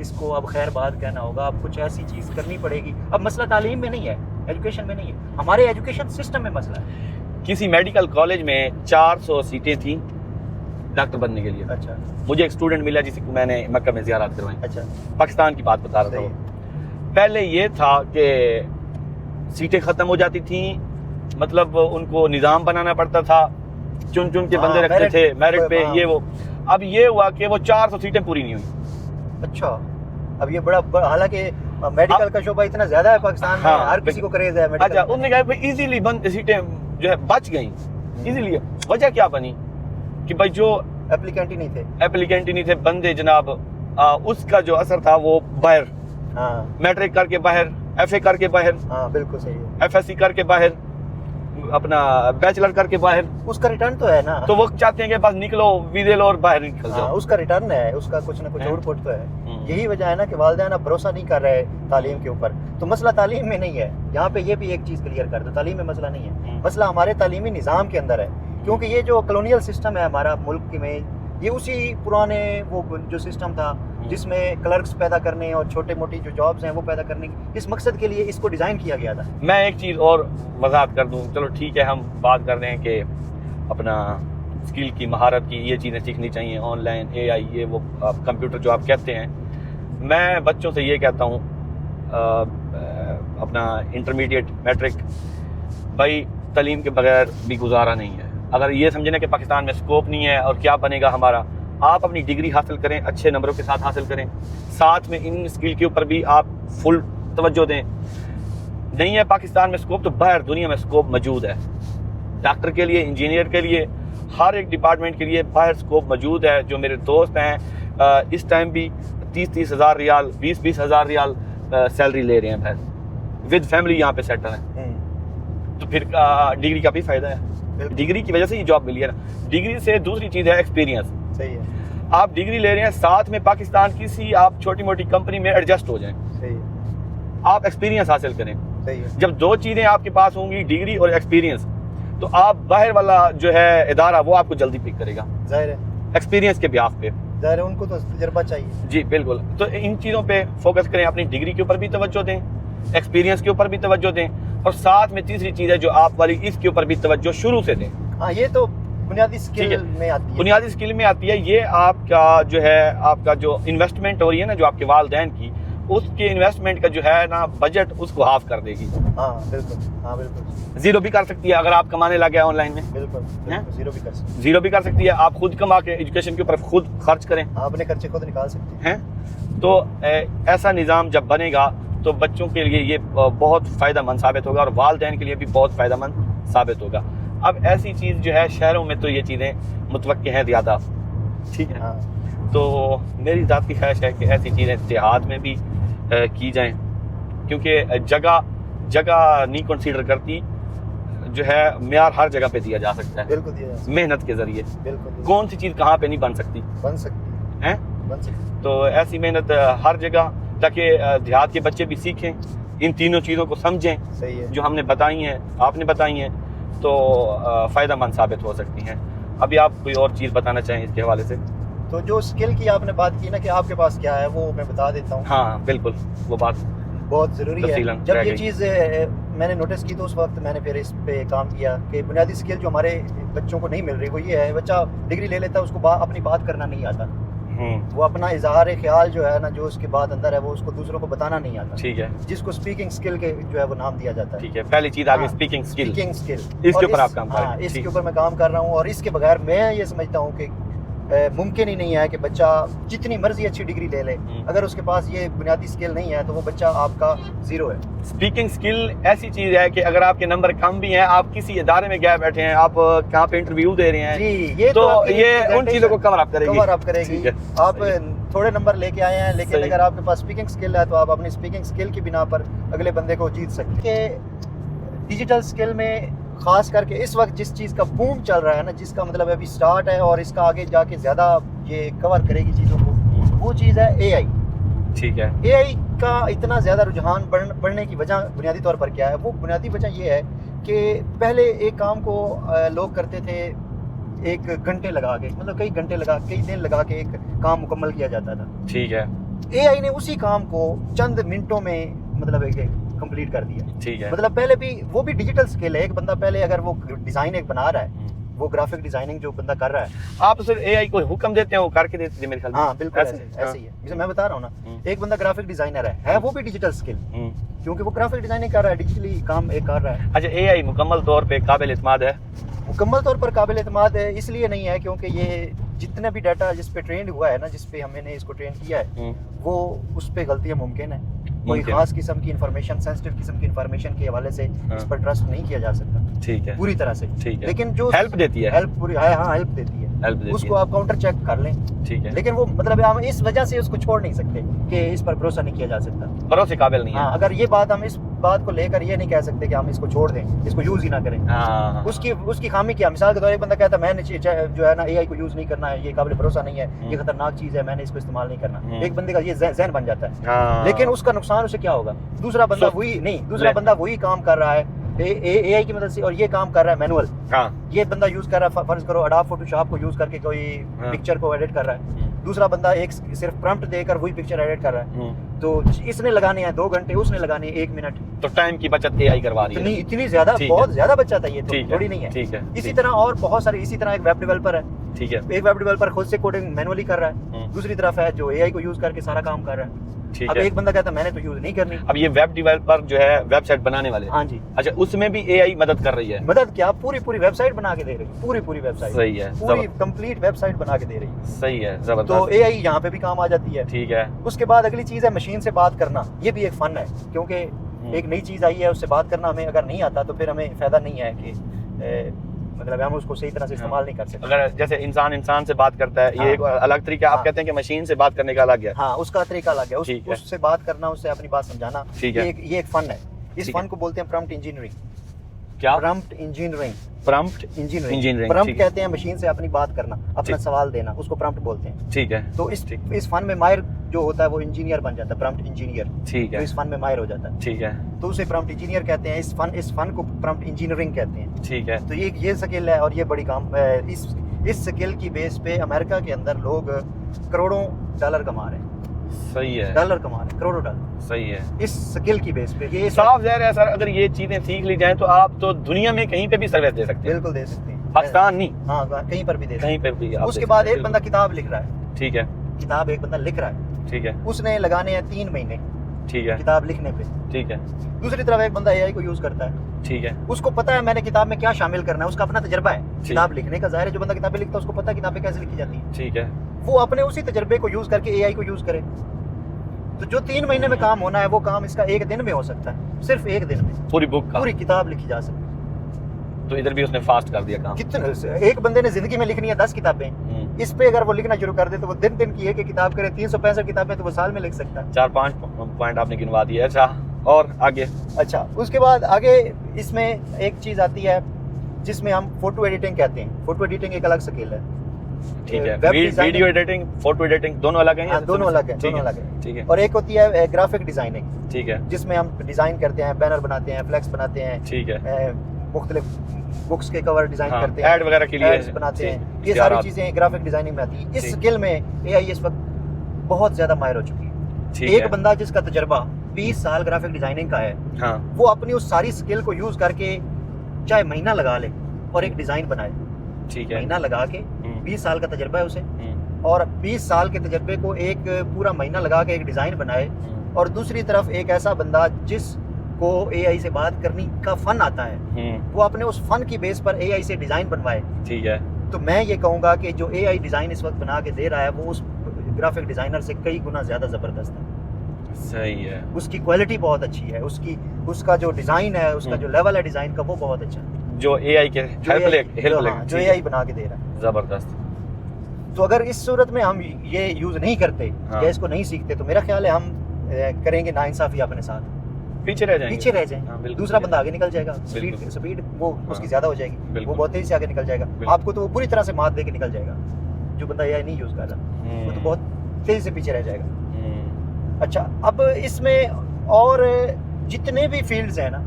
اس کو اب خیر بات کہنا ہوگا، اب کچھ ایسی چیز کرنی پڑے گی. اب مسئلہ تعلیم میں نہیں ہے، ایجوکیشن میں نہیں ہے، ہمارے ایجوکیشن سسٹم میں مسئلہ ہے. کسی میڈیکل کالج میں 400 سیٹیں تھیں ڈاکٹر بننے کے لیے. اچھا. مجھے ایک اسٹوڈنٹ ملا جس کو میں نے مکہ میں زیارات کروائی. اچھا. پاکستان کی بات بتا رہا تھا. پہلے یہ تھا کہ سیٹیں ختم ہو جاتی تھیں، مطلب ان کو نظام بنانا پڑتا تھا، چن چن کے بندے رکھتے تھے میرٹ پہ یہ وہ. اب یہ ہوا کہ وہ 400 سیٹیں پوری نہیں ہوئی. اچھا. اب یہ بڑا حالانکہ میڈیکل کا شعبہ اتنا زیادہ ہے پاکستان میں، ہر کسی کو کریز ہے میڈیکل. اچھا. انہوں نے کہا بھائی ایزیلی سیٹیں جو ہے بچ گئیں ایزیلی. وجہ کیا بنی کہ بھائی جو اپلیکینٹ ہی نہیں تھے بندے جناب، اس کا جو اثر تھا وہ باہر، میٹرک کر کے باہر، ایف اے کر کے باہر، بالکل صحیح ہے، ایف ایس سی کر کے باہر، اپنا بیچلر کر کے باہر. اس کا ریٹرن تو ہے نا، تو وہ چاہتے ہیں کہ بس نکلو ویزے لو اور باہر نکل جاؤ. اس کا ریٹرن ہے، اس کا کچھ نہ کچھ آؤٹ پٹ تو ہے. یہی وجہ ہے نا کہ والدین اب بھروسہ نہیں کر رہے تعلیم کے اوپر. تو مسئلہ تعلیم میں نہیں ہے، یہاں پہ یہ بھی ایک چیز کلیئر کر دو، تعلیم میں مسئلہ نہیں ہے، مسئلہ ہمارے تعلیمی نظام کے اندر ہے. کیونکہ یہ جو کلونیل سسٹم ہے ہمارا ملک میں، یہ اسی پرانے وہ جو سسٹم تھا جس میں کلرکس پیدا کرنے اور چھوٹے موٹی جو جابز ہیں وہ پیدا کرنے، اس مقصد کے لیے اس کو ڈیزائن کیا گیا تھا. میں ایک چیز اور وضاحت کر دوں. چلو ٹھیک ہے، ہم بات کر رہے ہیں کہ اپنا اسکل کی، مہارت کی یہ چیزیں سیکھنی چاہیے، آن لائن اے آئی یہ وہ کمپیوٹر جو آپ کہتے ہیں. میں بچوں سے یہ کہتا ہوں اپنا انٹرمیڈیٹ میٹرک، بھائی تعلیم کے بغیر بھی گزارا نہیں ہے. اگر یہ سمجھنا کہ پاکستان میں اسکوپ نہیں ہے اور کیا بنے گا ہمارا، آپ اپنی ڈگری حاصل کریں، اچھے نمبروں کے ساتھ حاصل کریں، ساتھ میں ان اسکل کے اوپر بھی آپ فل توجہ دیں. نہیں ہے پاکستان میں اسکوپ تو باہر دنیا میں اسکوپ موجود ہے. ڈاکٹر کے لیے، انجینئر کے لیے، ہر ایک ڈپارٹمنٹ کے لیے باہر اسکوپ موجود ہے. جو میرے دوست ہیں اس ٹائم بھی 30 ہزار ریال، 20 ہزار ریال سیلری لے رہے ہیں باہر، ود فیملی یہاں پہ سیٹل ہیں. تو پھر ڈگری کا بھی فائدہ ہے. ڈگری کی وجہ سے یہ جاب ملی ہے نا. ڈگری سے دوسری چیز ہے ایکسپیرینس. صحیح ہے. آپ ڈگری لے رہے ہیں، ساتھ میں پاکستان کسی آپ چھوٹی موٹی کمپنی میں ایڈجسٹ ہو جائیں. صحیح ہے. آپ ایکسپیرینس حاصل کریں. صحیح ہے. جب دو چیزیں آپ کے پاس ہوں گی، ڈگری اور ایکسپیرینس، تو آپ باہر والا جو ہے ادارہ وہ آپ کو جلدی پک کرے گا. ظاہر ہے. ایکسپیرینس کے بیاف پہ. ظاہر ہے، ان کو تو تجربہ چاہیے. جی بالکل. تو ان چیزوں پہ فوکس کریں، اپنی ڈگری کے اوپر بھی توجہ دیں، ایکسپیرینس کے اوپر بھی توجہ دیں، اور ساتھ میں تیسری چیز ہے جو آپ والی، اس کے اوپر بھی توجہ شروع سے دیں. ہاں یہ تو بنیادی اسکل میں آتی ہے. بنیادی اسکل میں آتی ہے. یہ آپ کا جو ہے، آپ کا جو انویسٹمنٹ ہو رہی ہے نا، جو آپ کے والدین کی، اس کے انویسٹمنٹ کا جو ہے نا بجٹ، اس کو ہاف کر دے گی. ہاں بالکل. ہاں بالکل. زیرو بھی کر سکتی ہے اگر آپ کمانے لگے آن لائن میں. بالکل. زیرو بھی کر سکتی ہے. زیرو بھی کر سکتی ہے. آپ خود کما کے ایجوکیشن کے اوپر خود خرچ کریں. اپنے خرچے خود نکال سکتے ہیں. تو ایسا نظام جب بنے گا تو بچوں کے لیے یہ بہت فائدہ مند ثابت ہوگا، اور والدین کے لیے بھی بہت فائدہ مند ثابت ہوگا. اب ایسی چیز جو ہے شہروں میں تو یہ چیزیں متوقع ہیں زیادہ. ٹھیک ہے. تو میری ذات کی خواہش ہے کہ ایسی چیزیں دیہات میں بھی کی جائیں، کیونکہ جگہ نہیں کنسیڈر کرتی، جو ہے معیار ہر جگہ پہ دیا جا سکتا ہے. بالکل دیا جا سکتا ہے. محنت کے ذریعے. بالکل. کون سی چیز کہاں پہ نہیں بن سکتی ہیں. تو ایسی محنت ہر جگہ، تاکہ دیہات کے بچے بھی سیکھیں، ان تینوں چیزوں کو سمجھیں جو ہم نے بتائی ہیں، آپ نے بتائی ہیں، تو فائدہ مند ثابت ہو سکتی ہیں. ابھی آپ کوئی اور چیز بتانا چاہیں اس کے حوالے سے؟ تو جو اسکل کی آپ نے بات کی نا کہ آپ کے پاس کیا ہے، وہ میں بتا دیتا ہوں. ہاں بالکل، وہ بات بہت ضروری ہے. جب یہ چیز میں نے نوٹس کی تو اس وقت میں نے پھر اس پہ کام کیا کہ بنیادی اسکل جو ہمارے بچوں کو نہیں مل رہی وہ یہ ہے، بچہ ڈگری لے لیتا ہے، اس کو اپنی بات کرنا نہیں آتا. وہ اپنا اظہار خیال جو ہے نا، جو اس کے بعد اندر ہے، وہ اس کو دوسروں کو بتانا نہیں آتا. ٹھیک ہے. جس کو اسپیکنگ اسکل کے جو ہے وہ نام دیا جاتا ہے. ٹھیک ہے. پہلی چیز آگے اسپیکنگ اسکل. اس کے اوپر آپ کام کر رہے ہیں. اس کے اوپر میں کام کر رہا ہوں، اور اس کے بغیر میں یہ سمجھتا ہوں کہ ممکن ہی نہیں ہے کہ بچہ جتنی مرضی اچھی ڈگری لے لے، اگر اس کے پاس یہ بنیادی اسکل نہیں ہے تو وہ بچہ آپ کا زیرو ہے. اسپیکنگ اسکل ایسی چیز ہے کہ اگر آپ کے نمبر کم بھی ہیں، آپ کسی ادارے میں گئے بیٹھے ہیں، آپ کہاں پہ انٹرویو دے رہے ہیں، تو یہ ان چیزوں کو کور اپ کرے گی. آپ تھوڑے نمبر لے کے آئے ہیں، لیکن اگر آپ کے پاس اسپیکنگ اسکل ہے تو آپ اپنی اسپیکنگ اسکل کی بنا پر اگلے بندے کو جیت سکتے ہیں. کہ ڈیجیٹل اسکل میں خاص کر کے اس وقت جس چیز کا بوم چل رہا ہے نا، جس کا مطلب ابھی سٹارٹ ہے اور اس کا آگے جا کے زیادہ یہ کور کرے گی چیزوں کو، وہ چیز ہے اے آئی. ٹھیک ہے. اے آئی کا اتنا زیادہ رجحان بڑھنے کی وجہ بنیادی طور پر کیا ہے؟ وہ بنیادی وجہ یہ ہے کہ پہلے ایک کام کو لوگ کرتے تھے 1 گھنٹے لگا کے، مطلب کئی گھنٹے لگا، کئی دن لگا کے ایک کام مکمل کیا جاتا تھا. ٹھیک ہے. اے آئی نے اسی کام کو چند منٹوں میں مطلب کمپلیٹ کر دیا. ٹھیک ہے. مطلب پہلے بھی وہ بھی ڈیجیٹل اسکل ہے. ایک بندہ پہلے اگر وہ ڈیزائن ایک بنا رہا ہے، وہ گرافک ڈیزائننگ جو بندہ کر رہا ہے، آپ صرف اے آئی کو حکم دیتے ہیں وہ کر کے دیتے ہیں میرے خیال میں. ہاں بالکل ایسے ہی ہے. جیسے میں بتا رہا ہوں نا، ایک بندہ گرافک ڈیزائنر ہے وہ بھی ڈیجیٹل اسکل، کیونکہ وہ گرافک ڈیزائننگ کر رہا ہے، ڈیجیٹلی کام ایک کر رہا ہے. اچھا، اے آئی مکمل طور پہ قابل اعتماد ہے؟ مکمل طور پر قابل اعتماد ہے اس لیے نہیں ہے کیونکہ یہ جتنا بھی ڈاٹا جس پہ ٹرینڈ ہوا ہے نا، جس پہ ہم نے اس کو ٹرین کیا ہے، وہ اس پہ غلطیاں ممکن ہیں. کوئی خاص قسم کی انفارمیشن، سینسٹیو قسم کی انفارمیشن کے حوالے سے اس پر ٹرسٹ نہیں کیا جا سکتا. ٹھیک ہے. پوری طرح سے. ٹھیک ہے. لیکن جو ہیلپ دیتی ہے، ہیلپ پوری ہاں ہیلپ دیتی ہے، اس کو آپ کاؤنٹر چیک کر لیں. ٹھیک ہے. لیکن وہ مطلب ہم اس وجہ سے اس کو چھوڑ نہیں سکتے کہ اس پر بھروسہ نہیں کیا جا سکتا، بھروسے قابل نہیں ہے. ہاں، اگر یہ بات ہم اس بات کو لے کر یہ نہیں کہہ سکتے کہ ہم اس کو چھوڑ دیں، اس کو یوز ہی نہ کریں. اس کی خامی کیا؟ مثال کے طور پر ایک بندہ کہتا ہے میں نے جو ہے نا اے آئی کو یوز نہیں کرنا ہے، یہ قابل بھروسہ نہیں ہے، یہ خطرناک چیز ہے، میں نے اس کو استعمال نہیں کرنا. ایک بندے کا یہ ذہن بن جاتا ہے. لیکن اس کا نقصان اسے کیا ہوگا؟ دوسرا بندہ وہی کام کر رہا ہے اے آئی کی مدد سے، اور یہ کام کر رہا ہے مینول. یہ بندہ یوز کر رہا ہے، فرض کرو اڈوب فوٹو شاپ کو یوز کر کے کوئی پکچر کو ایڈٹ کر رہا ہے. دوسرا بندہ ایک صرف پرمپٹ دے کر وہی پکچر ایڈٹ کر رہا ہے. تو اس نے لگانے ہیں 2 گھنٹے، اس نے لگانے ہیں 1 منٹ. تو ٹائم کی بچت اے آئی کروا رہی ہے. اتنی زیادہ، بہت زیادہ بچت ہے، یہ تو تھوڑی نہیں ہے. ٹھیک ہے. اسی طرح اور بہت سارے، اسی طرح ایک ویب ڈیولپر ہے. ٹھیک ہے. ایک ویب ڈیولپر خود سے کوڈنگ مینولی کر رہا ہے، دوسری طرف ہے جو اے آئی کو یوز کر کے سارا کام کر رہا ہے. اب ایک بندہ کہتا ہے میں نے تو یوز نہیں کرنی. اب یہ ویب ڈیولپر جو ہے ویب سائٹ بنانے والے، ہاں جی، اچھا اس میں بھی اے آئی مدد کر رہی ہے؟ مدد کیا، پوری ویب سائٹ بنا کے دے رہی ہے، پوری ویب سائٹ. صحیح ہے. پوری کمپلیٹ ویب سائٹ بنا کے دے رہی ہے. صحیح ہے، زبردست. تو اے آئی یہاں پہ بھی کام آ جاتی ہے. ٹھیک ہے. اس کے بعد اگلی چیز ہے مشین سے بات کرنا. یہ بھی ایک فن ہے، کیونکہ ایک نئی چیز آئی ہے، اس سے بات کرنا ہمیں اگر نہیں آتا تو پھر ہمیں فائدہ نہیں ہے کہ مطلب ہم اس کو صحیح طرح سے استعمال نہیں کر سکتے. اگر جیسے انسان سے بات کرتا ہے، یہ ایک الگ طریقہ. آپ کہتے ہیں کہ مشین سے بات کرنے کا الگ ہے. ہاں، اس کا طریقہ الگ ہے. اس سے بات کرنا، اس سے اپنی بات سمجھانا، یہ ایک فن ہے. اس فن کو بولتے ہیں پرمپٹ انجینئرنگ. کیا؟ پرمپٹ انجینئرنگ. پرمپٹ کہتے ہیں مشین سے اپنی بات کرنا، اپنا سوال دینا، اس کو پرمپٹ بولتے ہیں. ٹھیک ہے. تو اس فن میں ماہر جو ہوتا ہے وہ انجینئر بن جاتا ہے، پرمپٹ انجینئر. ٹھیک ہے. تو اس فن میں ماہر ہو جاتا ہے. ٹھیک ہے. تو اسے پرمپٹ انجینئر کہتے ہیں. اس فن کو پرمپٹ انجینئرنگ کہتے ہیں. ٹھیک ہے. تو یہ سکل ہے، اور یہ بڑی کام اس سکل کی بیس پہ امریکہ کے اندر لوگ کروڑوں ڈالر کما رہے ہیں. صحیح ہے. ڈالر کما رہے ہیں، کروڑوں ڈالر. صحیح ہے. اس سکل کی بیس پہ یہ صاف ظاہر ہے سر، اگر یہ چیزیں سیکھ لی جائیں تو آپ تو دنیا میں کہیں پہ بھی سروس دے سکتے ہیں. بالکل دے سکتے ہیں. پاکستان نہیں، ہاں کہیں پر بھی دے سکتے ہیں. کہیں پہ بھی. اس کے بعد ایک بندہ کتاب لکھ رہا ہے. ٹھیک ہے. کتاب ایک بندہ لکھ رہا ہے. ٹھیک ہے. اس نے لگانے ہیں 3 مہینے. ٹھیک ہے. کتاب لکھنے پہ. ٹھیک ہے. دوسری طرف ایک بندہ اے آئی کو یوز کرتا ہے. ٹھیک ہے. اس کو پتا ہے میں نے کتاب میں کیا شامل کرنا ہے، اس کا اپنا تجربہ ہے کتاب لکھنے کا. ظاہر ہے جو بندہ کتابیں لکھتا ہے اس کو پتا ہے کتابیں کیسے لکھی جاتی ہیں. ٹھیک ہے. وہ اپنے اسی تجربے کو یوز کر کے اے آئی کو یوز کرے. تو جو 3 مہینے میں کام ہونا ہے وہ کام اس کا 1 دن میں ہو سکتا ہے. صرف 1 دن میں پوری بک کا، پوری کتاب لکھی جا سکتی ہے. تو ادھر بھی اس نے فاسٹ کر دیا کام. کتنے ایک بندے نے زندگی میں لکھنی ہے 10 کتابیں، اس پہ اگر وہ لکھنا شروع کر دے تو وہ دن کی ایک کتاب کرے 365 کتابیں تو وہ سال میں لکھ سکتا ہے. 4-5 پوائنٹ آپ نے گنوا دیے. اچھا، اور آگے؟ اچھا، اس کے بعد آگے اس میں ایک چیز آتی ہے جس میں ہم فوٹو ایڈیٹنگ کہتے ہیں. فوٹو ایڈیٹنگ ایک الگ سکل ہے. ٹھیک ہے. ویڈیو ایڈیٹنگ، فوٹو ایڈیٹنگ دونوں الگ ہیں؟ دونوں الگ ہیں. ٹھیک ہے. اور ایک ہوتی ہے گرافک ڈیزائننگ. ٹھیک ہے. جس میں ہم ڈیزائن کرتے ہیں، بینر بناتے ہیں، فلیکس بناتے ہیں. ٹھیک ہے. مختلف بکس کے کور ڈیزائن کرتے ہیں، ایڈ وغیرہ کے لیے بناتے ہیں. یہ ساری چیزیں گرافک ڈیزائننگ میں آتی ہیں. اس سکل میں اے آئی اس وقت بہت زیادہ ماہر ہو چکی ہے. ایک بندہ جس کا تجربہ 20 سال گرافک ڈیزائننگ کا ہے، وہ اپنی اس ساری سکل کو یوز کر کے چاہے مہینہ لگا لے اور ایک ڈیزائن بنائے. ٹھیک ہے. مہینہ لگا کے 20 سال کا تجربہ ہے اسے، اور 20 سال کے تجربے کو ایک پورا مہینہ لگا کے ایک ڈیزائن بنائے. اور دوسری طرف ایک ایسا بندہ جس کو اے آئی سے بات کرنے کا فن آتا ہے، وہ اپنے اس فن کی بیس پر اے آئی سے ڈیزائن بنوائے. ٹھیک ہے. تو میں یہ کہوں گا کہ جو اے آئی ڈیزائن اس وقت بنا کے دے رہا ہے وہ اس گرافک ڈیزائنر سے کئی گنا زیادہ زبردست ہے. صحیح ہے. اس کی کوالٹی بہت اچھی ہے، اس کا جو ڈیزائن ہے، اس کا جو لیول ہے ڈیزائن کا، وہ بہت اچھا ہے جو اے آئی کے جو اے آئی بنا کے دے رہا ہے. زبردست. تو اگر اس صورت میں ہم یہ یوز نہیں کرتے یا اس کو نہیں سیکھتے تو میرا خیال ہے ہم کریں گے ناانصافی اپنے ساتھ، پیچھے رہ جائیں. دوسرا بندہ آگے نکل جائے گا. سپیڈ وہ اس کی زیادہ ہو جائے گی، وہ بہت تیزی سے آگے نکل جائے گا. آپ کو تو وہ پوری طرح سے مات دے کے نکل جائے گا. جو بندہ اے آئی نہیں یوز کر رہا وہ تو بہت تیزی سے پیچھے رہ جائے گا. اچھا، اب اس میں اور جتنے بھی فیلڈز ہیں نا،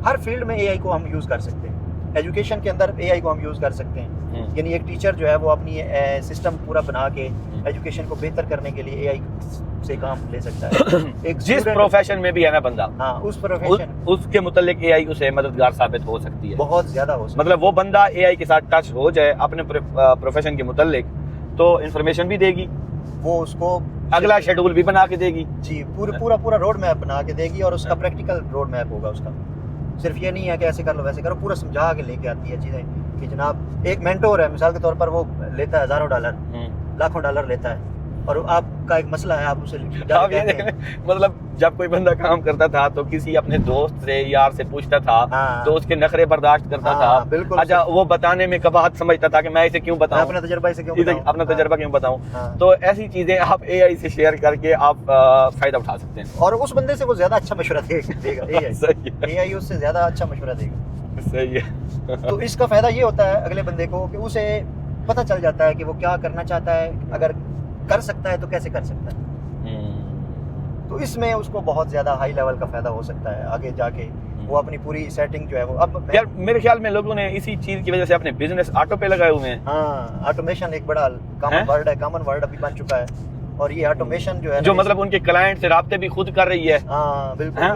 ہر فیلڈ میں اے آئی کو ہم یوز کر سکتے ہیں. ایجوکیشن کے اندر اے آئی کو ہم یوز کر سکتے ہیں. یعنی ایک ٹیچر جو ہے وہ اپنی سسٹم پورا بنا کے ایجوکیشن کو بہتر کرنے کے لیے اے آئی سے کام لے سکتا ہے. ایک جس پروفیشن میں بھی ہے نا بندہ, ہاں اس پروفیشن اس کے متعلق اے آئی اسے مددگار ثابت ہو سکتی ہے, بہت زیادہ ہو سکتا ہے. مطلب وہ بندہ اے آئی کے ساتھ ٹچ ہو جائے اپنے پروفیشن کے متعلق تو انفارمیشن بھی دے گی, وہ اس کو اگلا شیڈول بھی بنا کے دے گی. جی پورا روڈ میپ بنا کے دے گی, اور اس کا پریکٹیکل روڈ میپ ہوگا اس کا. صرف یہ نہیں ہے کہ ایسے کر لو ویسے کرو, پورا سمجھا کے لے کے آتی ہے چیزیں کہ جناب ایک مینٹور ہے مثال کے طور پر, وہ لیتا ہے $1000 لاکھوں ڈالر لیتا ہے, اور آپ کا ایک مسئلہ ہے, آپ اسے مطلب جب کوئی بندہ کام کرتا تھا تو کسی اپنے دوست سے یار سے پوچھتا تھا تو اس کے نخرے برداشت کرتا تھا, بالکل اچھا وہ بتانے میں قباحت سمجھتا تھا کہ میں اسے کیوں بتاؤں, اپنا تجربہ کیوں بتاؤں. تو ایسی چیزیں آپ اے آئی سے شیئر کر کے آپ فائدہ اٹھا سکتے ہیں, اور اس بندے سے وہ زیادہ اچھا مشورہ دے گا. اے آئی اس سے زیادہ اچھا مشورہ دے گا. صحیح ہے. تو اس کا فائدہ یہ ہوتا ہے اگلے بندے کو کہ اسے پتہ چل جاتا ہے کہ وہ کیا کرنا چاہتا ہے, اگر کر سکتا ہے تو کیسے کر سکتا ہے. تو اس میں اس کو بہت زیادہ ہائی لیول کا فائدہ ہو سکتا ہے آگے جا کے. وہ اپنی پوری سیٹنگ جو ہے وہ اب یار میرے خیال میں لوگوں نے اسی چیز کی وجہ سے اپنے بزنس آٹو پہ لگائے ہوئے ہیں. ہاں آٹومیشن ایک بڑا کامن ورڈ ابھی بن چکا ہے, اور یہ آٹومیشن جو ہے جو مطلب ان کے کلائنٹ سے رابطے بھی خود کر رہی ہے. ہاں بالکل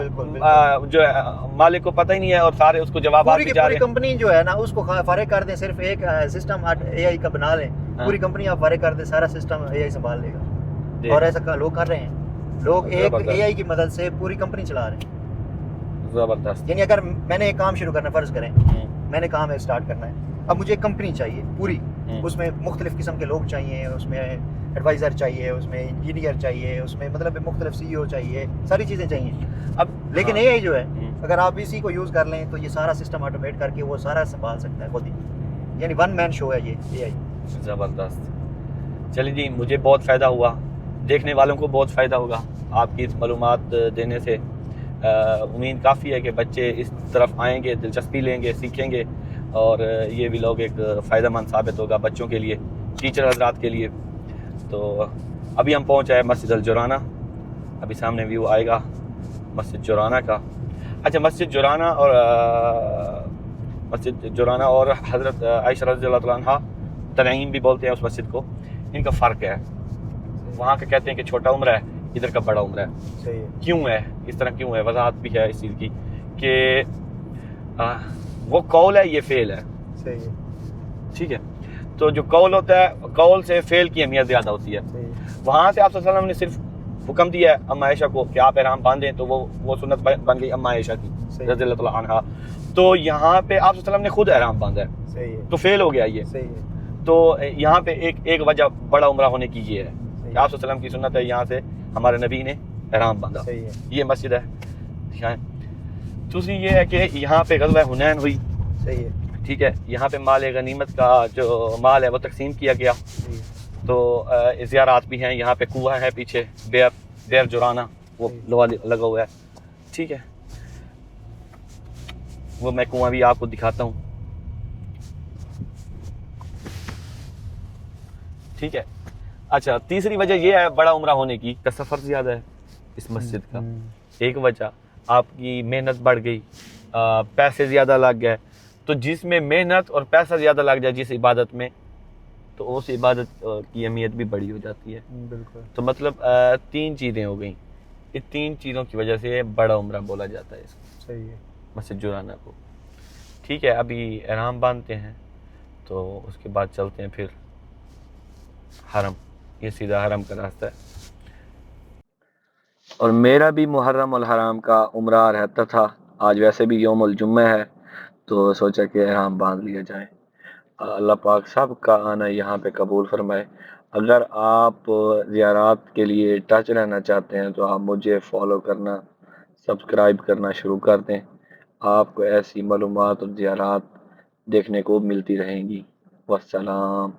جو مالک کو پتہ ہی نہیں ہے اور سارے اس کو جوابات بھی جا رہے ہیں. پوری کمپنی جو ہے نا اس کو فارغ کر دیں, صرف ایک سسٹم اے آئی کا بنا لیں, پوری کمپنی آپ فارغ کر دیں, سارا سسٹم اے آئی سنبھال لے گا. اور ایسا لوگ کر رہے ہیں, لوگ ایک اے آئی کی مدد سے پوری کمپنی چلا رہے ہیں. زبردست. یعنی اگر میں نے ایک کام شروع کرنا, فرض کریں میں نے کام اسٹارٹ کرنا ہے, اب مجھے ایک کمپنی چاہیے پوری, اس میں مختلف قسم کے لوگ چاہیے, اس میں ایڈوائزر چاہیے, اس میں انجینئر چاہیے, اس میں مطلب مختلف سی ای او چاہیے, ساری چیزیں چاہیے. اب لیکن اے آئی جو ہے اگر آپ اسی کو یوز کر لیں تو یہ سارا سسٹم آٹومیٹ کر کے وہ سارا سنبھال سکتا ہے خود ہی. یعنی ون مین شو ہے یہ اے آئی. زبردست. چلیے جی, مجھے بہت فائدہ ہوا, دیکھنے والوں کو بہت فائدہ ہوگا آپ کی اس معلومات دینے سے. امید کافی ہے کہ بچے اس طرف آئیں گے, دلچسپی لیں گے, سیکھیں گے, اور یہ ولاگ ایک فائدہ مند ثابت ہوگا بچوں کے لیے, ٹیچر حضرات کے لیے. تو ابھی ہم پہنچ آئے مسجد الجرانہ, ابھی سامنے ویو آئے گا مسجد جرانہ کا. اچھا مسجد جرانہ اور حضرت عائشہ رضی اللہ تعالیٰ عنہا تنعیم بھی بولتے ہیں اس مسجد کو, ان کا فرق ہے. وہاں کا کہتے ہیں کہ چھوٹا عمرہ ہے, ادھر کا بڑا عمرہ ہے. کیوں ہے اس طرح, کیوں ہے, وضاحت بھی ہے اس چیز کی کہ وہ قول ہے, یہ فعل ہے. ٹھیک ہے, تو جو قول ہوتا ہے, قول سے فعل کی اہمیت زیادہ ہوتی ہے. وہاں سے آپ صلی اللہ علیہ وسلم نے صرف حکم دیا ہے اما عائشہ کو کہ آپ احرام باندھیں, تو وہ سنت بن گئی اما عائشہ کی رضی اللہ تعالیٰ عنہا. تو یہاں پہ آپ صلی اللہ علیہ وسلم نے خود احرام باندھا ہے, تو فعل ہو گیا یہ. تو یہاں پہ ایک وجہ بڑا عمرہ ہونے کی یہ ہے کہ آپ صلی اللہ علیہ وسلم کی سنت ہے, یہاں سے ہمارے نبی نے احرام باندھا. یہ مسجد ہے. دوسری یہ ہے کہ یہاں پہ غزوہ حنین ہوئی. ٹھیک ہے, یہاں پہ مال غنیمت کا جو مال ہے وہ تقسیم کیا گیا. تو زیارات بھی ہیں, یہاں پہ کنواں ہے پیچھے, دیر جرانہ, وہ لوہا لگا ہوا ہے. ٹھیک ہے, وہ میں کنواں بھی آپ کو دکھاتا ہوں. ٹھیک ہے. اچھا, تیسری وجہ یہ ہے بڑا عمرہ ہونے کی کہ سفر زیادہ ہے اس مسجد کا. ایک وجہ آپ کی محنت بڑھ گئی, پیسے زیادہ لگ گئے. تو جس میں محنت اور پیسہ زیادہ لگ جائے جس عبادت میں, تو اس عبادت کی اہمیت بھی بڑی ہو جاتی ہے. بالکل. تو مطلب 3 چیزیں ہو گئیں. اس 3 چیزوں کی وجہ سے بڑا عمرہ بولا جاتا ہے اس کو. صحیح ہے. مسجد جرانہ کو. ٹھیک ہے, ابھی احرام باندھتے ہیں, تو اس کے بعد چلتے ہیں پھر حرم. یہ سیدھا حرم کا راستہ ہے. اور میرا بھی محرم الحرام کا عمرہ رہتا تھا. آج ویسے بھی یوم الجمعہ ہے, تو سوچا کہ احرام باندھ لیا جائے. اللہ پاک سب کا آنا یہاں پہ قبول فرمائے. اگر آپ زیارات کے لیے ٹچ رہنا چاہتے ہیں تو آپ مجھے فالو کرنا, سبسکرائب کرنا شروع کر دیں. آپ کو ایسی معلومات اور زیارات دیکھنے کو ملتی رہیں گی. والسلام.